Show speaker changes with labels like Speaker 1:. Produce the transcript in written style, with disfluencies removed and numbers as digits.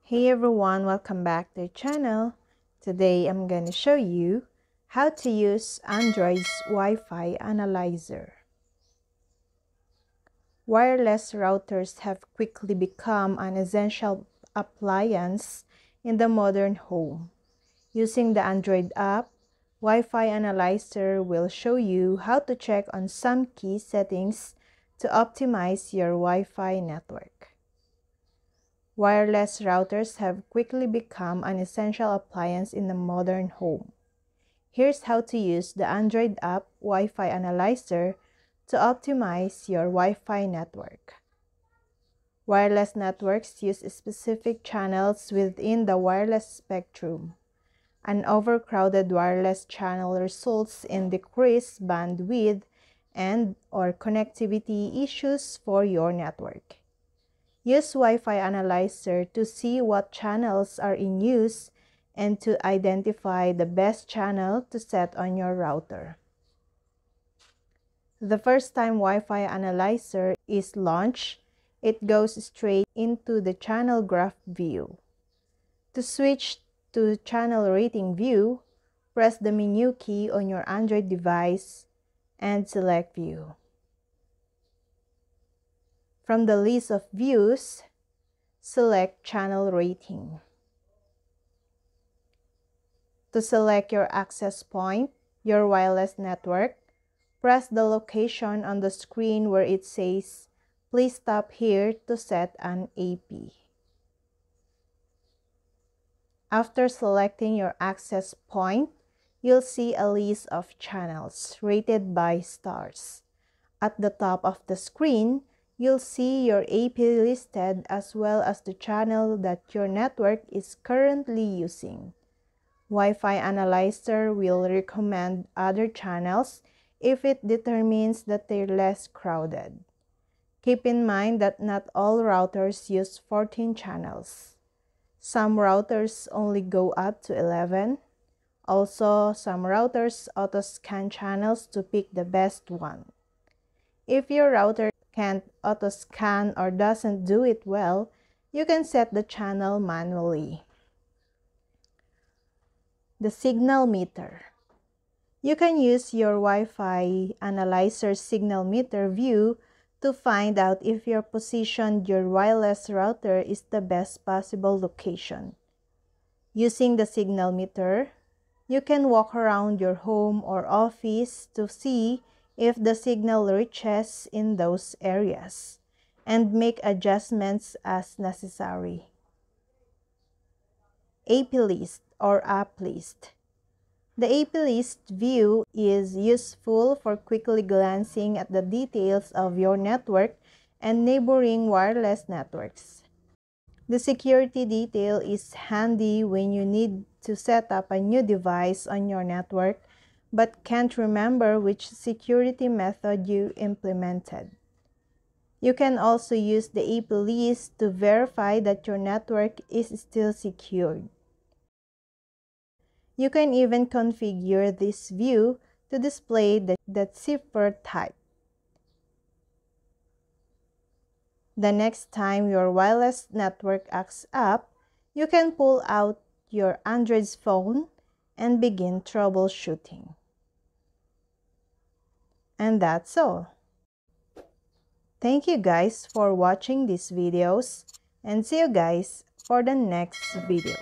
Speaker 1: Hey everyone, welcome back to the channel. Today I'm going to show you how to use Android's Wi-Fi analyzer. Wireless routers have quickly become an essential appliance in the modern home. Using the Android app, Wi-Fi analyzer will show you how to check on some key settings to optimize your Wi-Fi network. Wireless routers have quickly become an essential appliance in the modern home. Here's how to use the Android app Wi-Fi Analyzer to optimize your Wi-Fi network. Wireless networks use specific channels within the wireless spectrum. An overcrowded wireless channel results in decreased bandwidth and/or connectivity issues for your network. Use Wi-Fi Analyzer to see what channels are in use and to identify the best channel to set on your router. The first time Wi-Fi Analyzer is launched, it goes straight into the channel graph view. To switch to channel rating view, press the menu key on your Android device and select View. From the list of views, select Channel Rating. To select your access point, your wireless network, press the location on the screen where it says, "Please stop here to set an AP." After selecting your access point, you'll see a list of channels rated by stars. At the top of the screen, you'll see your AP listed as well as the channel that your network is currently using. Wi-Fi Analyzer will recommend other channels if it determines that they're less crowded. Keep in mind that not all routers use 14 channels. Some routers only go up to 11. Also, some routers auto-scan channels to pick the best one. If your router can't auto-scan or doesn't do it well, you can set the channel manually. The signal meter. You can use your Wi-Fi Analyzer signal meter view to find out if you positioned your wireless router is the best possible location. Using the signal meter, you can walk around your home or office to see if the signal reaches in those areas and make adjustments as necessary. AP list or app list. The AP list view is useful for quickly glancing at the details of your network and neighboring wireless networks. The security detail is handy when you need to set up a new device on your network but can't remember which security method you implemented. You can also use the AP list to verify that your network is still secured. You can even configure this view to display the zipper type. The next time your wireless network acts up, you can pull out your Android's phone and begin troubleshooting. And that's all. Thank you guys for watching these videos and see you guys for the next video.